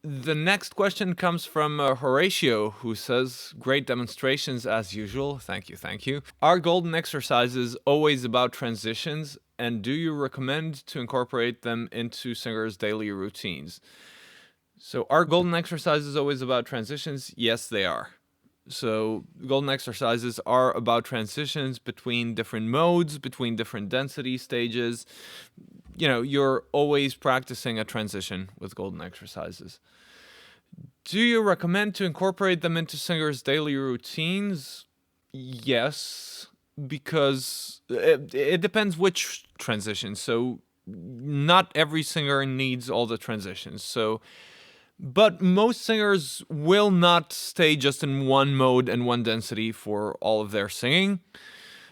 The next question comes from Horatio, who says, great demonstrations as usual. Thank you, thank you. Are golden exercises always about transitions, and do you recommend to incorporate them into singers' daily routines? So are golden exercises always about transitions? Yes, they are. So golden exercises are about transitions between different modes, between different density stages. You're always practicing a transition with golden exercises. Do you recommend to incorporate them into singers' daily routines? Yes, because it depends which transition. So not every singer needs all the transitions. But most singers will not stay just in one mode and one density for all of their singing.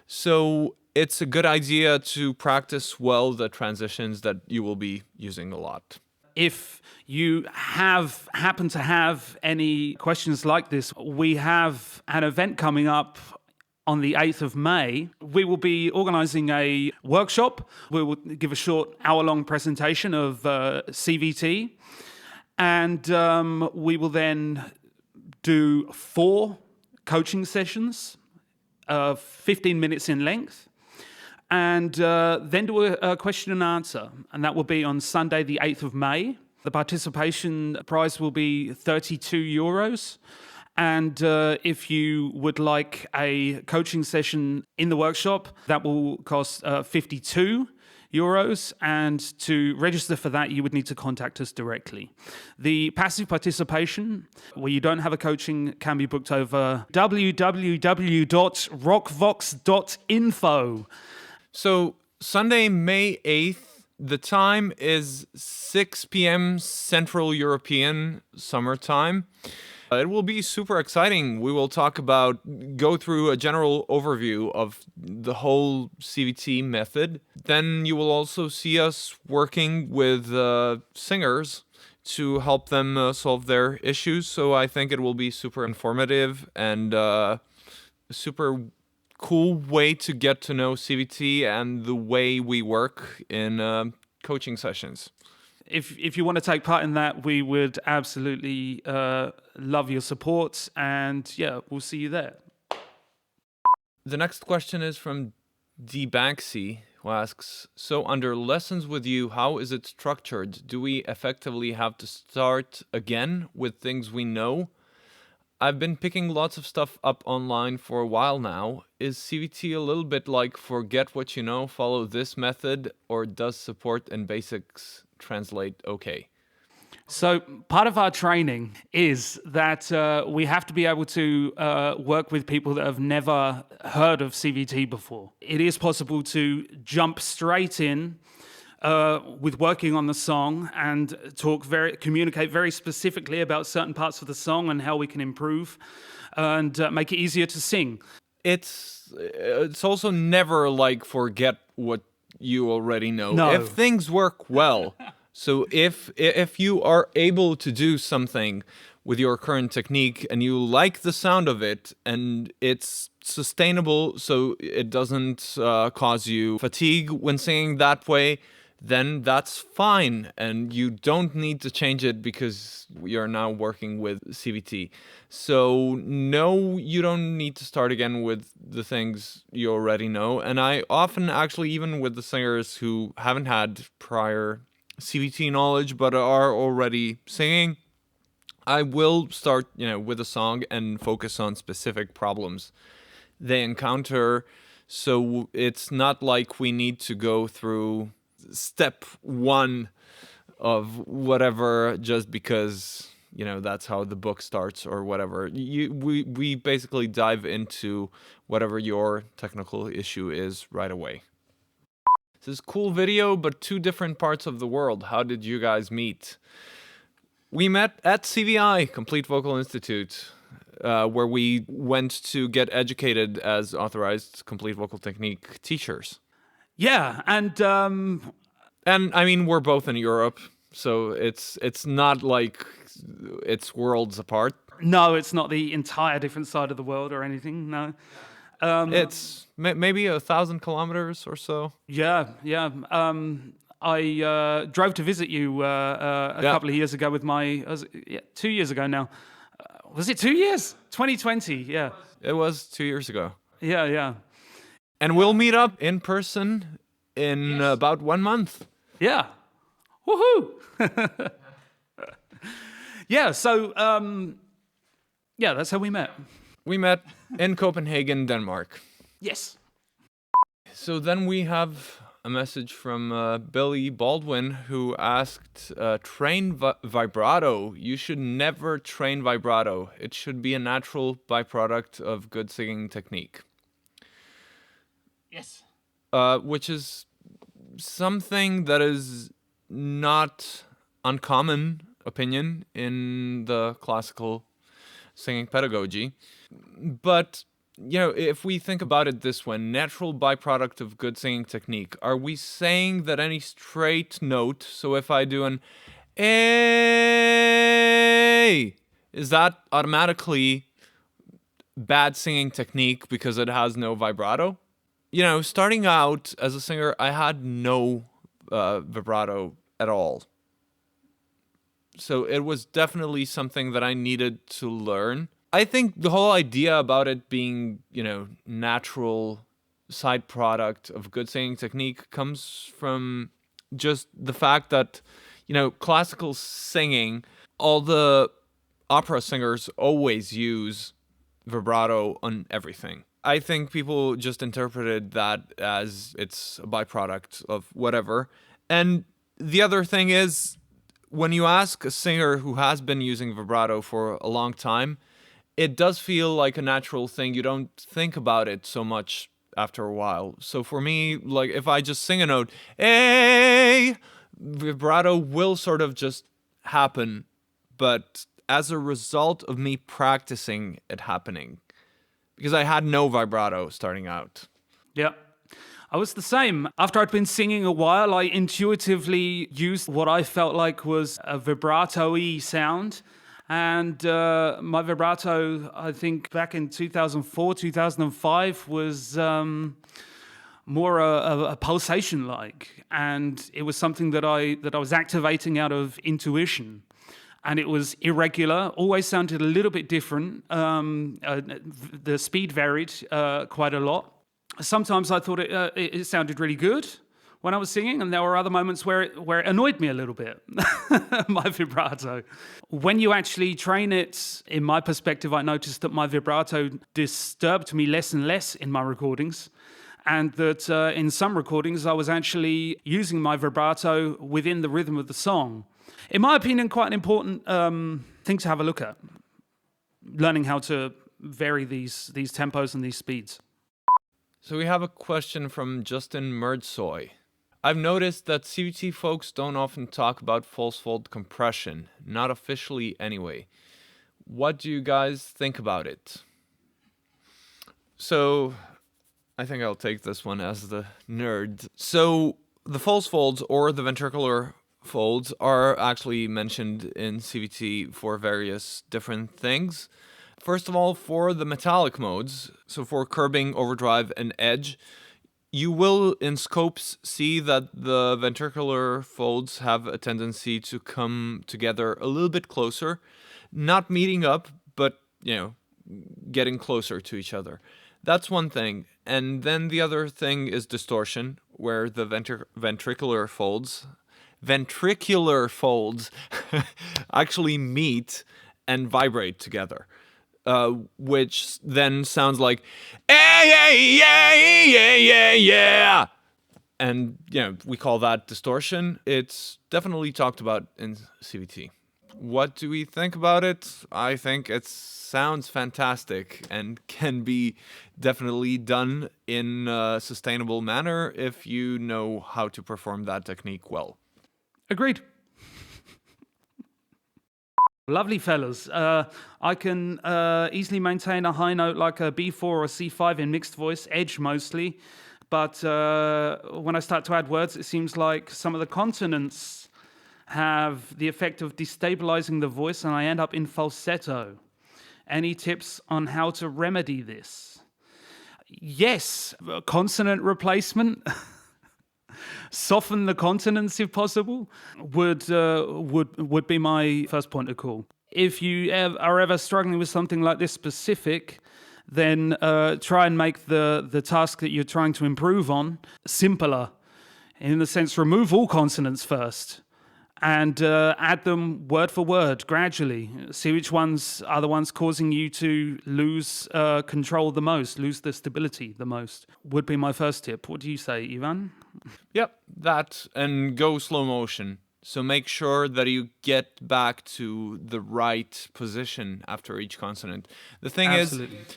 So it's a good idea to practice well the transitions that you will be using a lot. If you happen to have any questions like this, we have an event coming up on the 8th of May. We will be organising a workshop. We will give a short hour-long presentation of CVT. And we will then do 4 coaching sessions, 15 minutes in length, and then do a question and answer. And that will be on Sunday, the 8th of May. The participation prize will be €32. And if you would like a coaching session in the workshop, that will cost €52. And to register for that, you would need to contact us directly. The passive participation, where you don't have a coaching, can be booked over www.rockvox.info. So Sunday, May 8th, the time is 6 p.m. Central European Summer Time. It will be super exciting. We will go through a general overview of the whole CVT method. Then you will also see us working with singers to help them solve their issues. So I think it will be super informative and a super cool way to get to know CVT and the way we work in coaching sessions. If you want to take part in that, we would absolutely love your support, and yeah, we'll see you there. The next question is from D. Banksy, who asks, so under lessons with you, how is it structured? Do we effectively have to start again with things we know? I've been picking lots of stuff up online for a while now. Is CVT a little bit like forget what you know, follow this method, or does support and basics translate okay? So part of our training is that we have to be able to work with people that have never heard of CVT before. It is possible to jump straight in with working on the song and communicate very specifically about certain parts of the song and how we can improve and make it easier to sing. It's also never like forget what you already know. No. If things work well, so if you are able to do something with your current technique and you like the sound of it and it's sustainable, so it doesn't cause you fatigue when singing that way, then that's fine, and you don't need to change it because you're now working with CVT. So no, you don't need to start again with the things you already know. And I often actually, even with the singers who haven't had prior CVT knowledge but are already singing, I will start, with a song and focus on specific problems they encounter. So it's not like we need to go through step 1 of whatever just because that's how the book starts or whatever. We basically dive into whatever your technical issue is right away. This is a cool video, but 2 different parts of the world. How did you guys meet? We met at CVI, Complete Vocal Institute, where we went to get educated as authorized complete vocal technique teachers. Yeah, and I mean, we're both in Europe, so it's not like it's worlds apart. No, it's not the entire different side of the world or anything, no. It's maybe 1,000 kilometers or so. Yeah. I drove to visit you a couple of years ago with 2 years ago now. Was it 2 years? 2020, yeah. It was 2 years ago. Yeah. And we'll meet up in person in about 1 month. Yeah. Woohoo! Yeah, so, that's how we met. We met in Copenhagen, Denmark. Yes. So then we have a message from Billy Baldwin, who asked, train vibrato. You should never train vibrato. It should be a natural byproduct of good singing technique. Yes. Which is something that is not uncommon opinion in the classical singing pedagogy. But, if we think about it this way, natural byproduct of good singing technique, are we saying that any straight note, so if I do an A, is that automatically bad singing technique because it has no vibrato? Starting out as a singer, I had no vibrato at all. So it was definitely something that I needed to learn. I think the whole idea about it being, natural side product of good singing technique comes from just the fact that, classical singing, all the opera singers always use vibrato on everything. I think people just interpreted that as it's a byproduct of whatever. And the other thing is, when you ask a singer who has been using vibrato for a long time, it does feel like a natural thing. You don't think about it so much after a while. So for me, like if I just sing a note, hey, vibrato will sort of just happen. But as a result of me practicing it happening, because I had no vibrato starting out. Yeah. I was the same. After I'd been singing a while, I intuitively used what I felt like was a vibrato-y sound. And my vibrato, I think back in 2004, 2005, was more a pulsation-like. And it was something that I was activating out of intuition. And it was irregular, always sounded a little bit different. The speed varied quite a lot. Sometimes I thought it sounded really good when I was singing, and there were other moments where it annoyed me a little bit, my vibrato. When you actually train it, in my perspective, I noticed that my vibrato disturbed me less and less in my recordings, and that in some recordings I was actually using my vibrato within the rhythm of the song. In my opinion, quite an important thing to have a look at, learning how to vary these tempos and these speeds. So we have a question from Justin Merdsoy. I've noticed that CVT folks don't often talk about false fold compression, not officially anyway. What do you guys think about it? So I think I'll take this one as the nerd. So the false folds or the ventricular folds are actually mentioned in CVT for various different things. First of all, for the metallic modes, so for curbing, overdrive, and edge, you will in scopes see that the ventricular folds have a tendency to come together a little bit closer, not meeting up, but, getting closer to each other. That's one thing. And then the other thing is distortion, where the ventricular folds actually meet and vibrate together. Which then sounds like, yeah. And, we call that distortion. It's definitely talked about in CVT. What do we think about it? I think it sounds fantastic and can be definitely done in a sustainable manner if you know how to perform that technique well. Agreed. Lovely fellas. I can easily maintain a high note like a B4 or a C5 in mixed voice, edge mostly. But when I start to add words, it seems like some of the consonants have the effect of destabilizing the voice and I end up in falsetto. Any tips on how to remedy this? Yes, consonant replacement. soften the consonants if possible, would be my first point of call. If you are ever struggling with something like this specific, then try and make the task that you're trying to improve on simpler. In the sense, remove all consonants first and add them word for word gradually. See which ones are the ones causing you to lose control the most, lose the stability the most. Would be my first tip. What do you say, Ivan? Yep, that, and go slow motion. So make sure that you get back to the right position after each consonant. The thing Absolutely. is,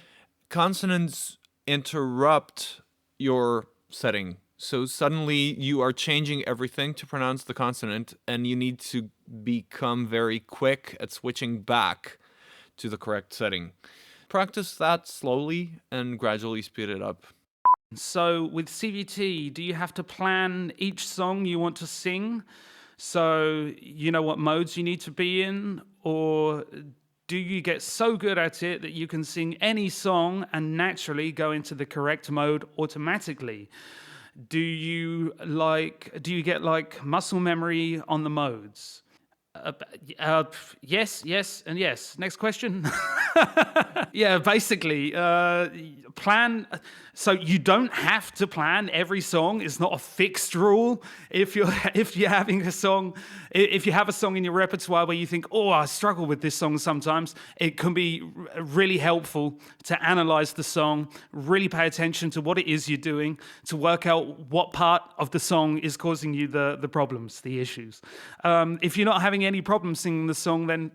consonants interrupt your setting. So suddenly you are changing everything to pronounce the consonant, and you need to become very quick at switching back to the correct setting. Practice that slowly and gradually speed it up. So with CVT, do you have to plan each song you want to sing so you know what modes you need to be in? Or do you get so good at it that you can sing any song and naturally go into the correct mode automatically? Do you get like muscle memory on the modes? Yes, and yes. Next question. Yeah, basically, plan. So you don't have to plan every song. It's not a fixed rule. If you have a song in your repertoire where you think, oh, I struggle with this song sometimes, it can be really helpful to analyze the song, really pay attention to what it is you're doing, to work out what part of the song is causing you the problems, the issues. If you're not having any problems singing the song, then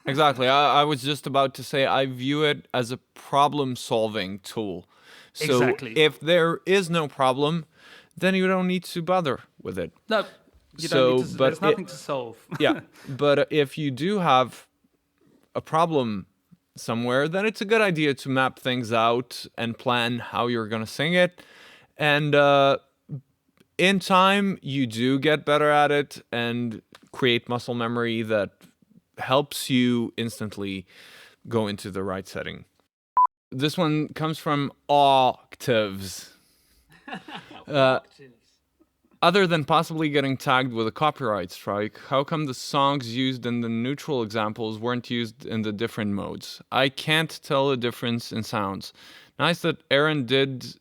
Exactly. I was just about to say I view it as a problem-solving tool. So Exactly. if there is no problem, then you don't need to bother with it. no, you don't need to, but there's nothing to solve. Yeah, but if you do have a problem somewhere, then it's a good idea to map things out and plan how you're going to sing it. And in time, you do get better at it and create muscle memory that helps you instantly go into the right setting. This one comes from octaves. Other than possibly getting tagged with a copyright strike, how come the songs used in the neutral examples weren't used in the different modes? I can't tell the difference in sounds. Nice that Aaron did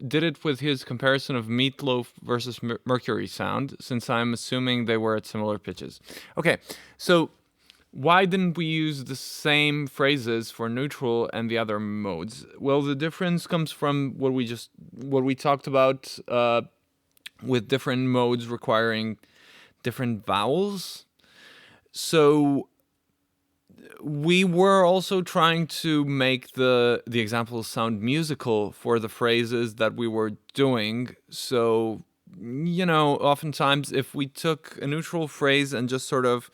it with his comparison of Meatloaf versus Mercury sound, since I'm assuming they were at similar pitches. Okay, so why didn't we use the same phrases for neutral and the other modes? Well, the difference comes from what we talked about with different modes requiring different vowels. So we were also trying to make the examples sound musical for the phrases that we were doing. So, oftentimes if we took a neutral phrase and just sort of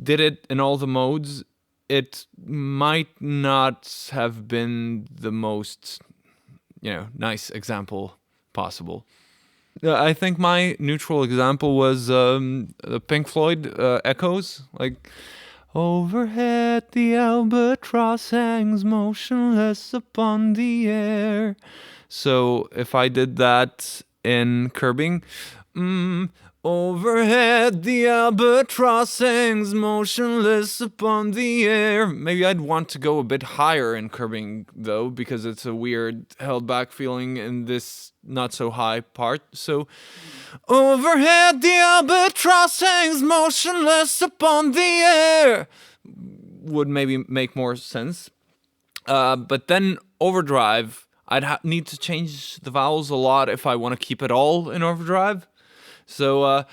did it in all the modes, it might not have been the most, nice example possible. I think my neutral example was the Pink Floyd Echoes, like, overhead the albatross hangs motionless upon the air. So if I did that in curbing, overhead the albatross hangs motionless upon the air. Maybe I'd want to go a bit higher in curbing though, because it's a weird held back feeling in this not so high part. So overhead the albatross hangs motionless upon the air would maybe make more sense. But then overdrive, I'd need to change the vowels a lot if I want to keep it all in overdrive. So,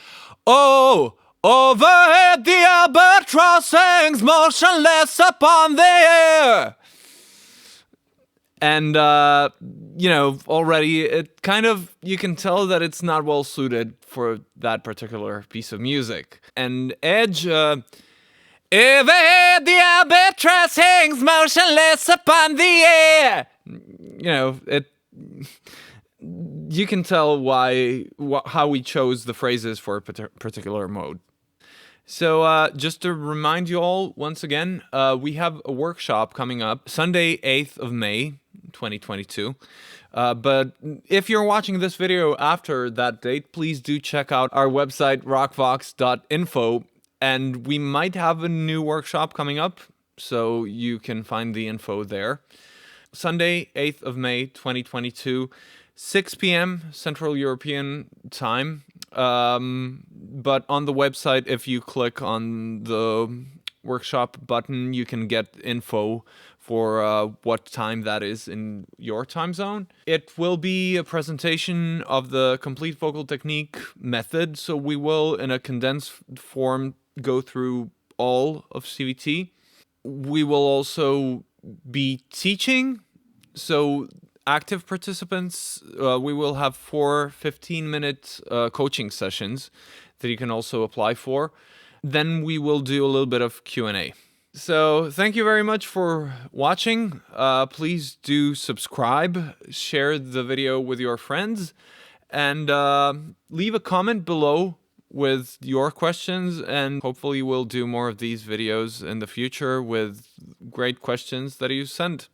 overhead the albatross hangs motionless upon the air. And, already it kind of, you can tell that it's not well suited for that particular piece of music. And Edge, overhead the albatross hangs motionless upon the air. You can tell how we chose the phrases for a particular mode. So just to remind you all once again, we have a workshop coming up Sunday, 8th of May. 2022. But if you're watching this video after that date, please do check out our website, rockvox.info, and we might have a new workshop coming up, so you can find the info there. Sunday, 8th of May, 2022, 6 p.m. Central European time. But on the website, if you click on the workshop button, you can get info for what time that is in your time zone. It will be a presentation of the complete vocal technique method, so we will, in a condensed form, go through all of CVT. We will also be teaching, so active participants, we will have 4 15-minute coaching sessions that you can also apply for. Then we will do a little bit of Q&A. So thank you very much for watching. Please do subscribe, share the video with your friends, and leave a comment below with your questions, and hopefully we'll do more of these videos in the future with great questions that you send.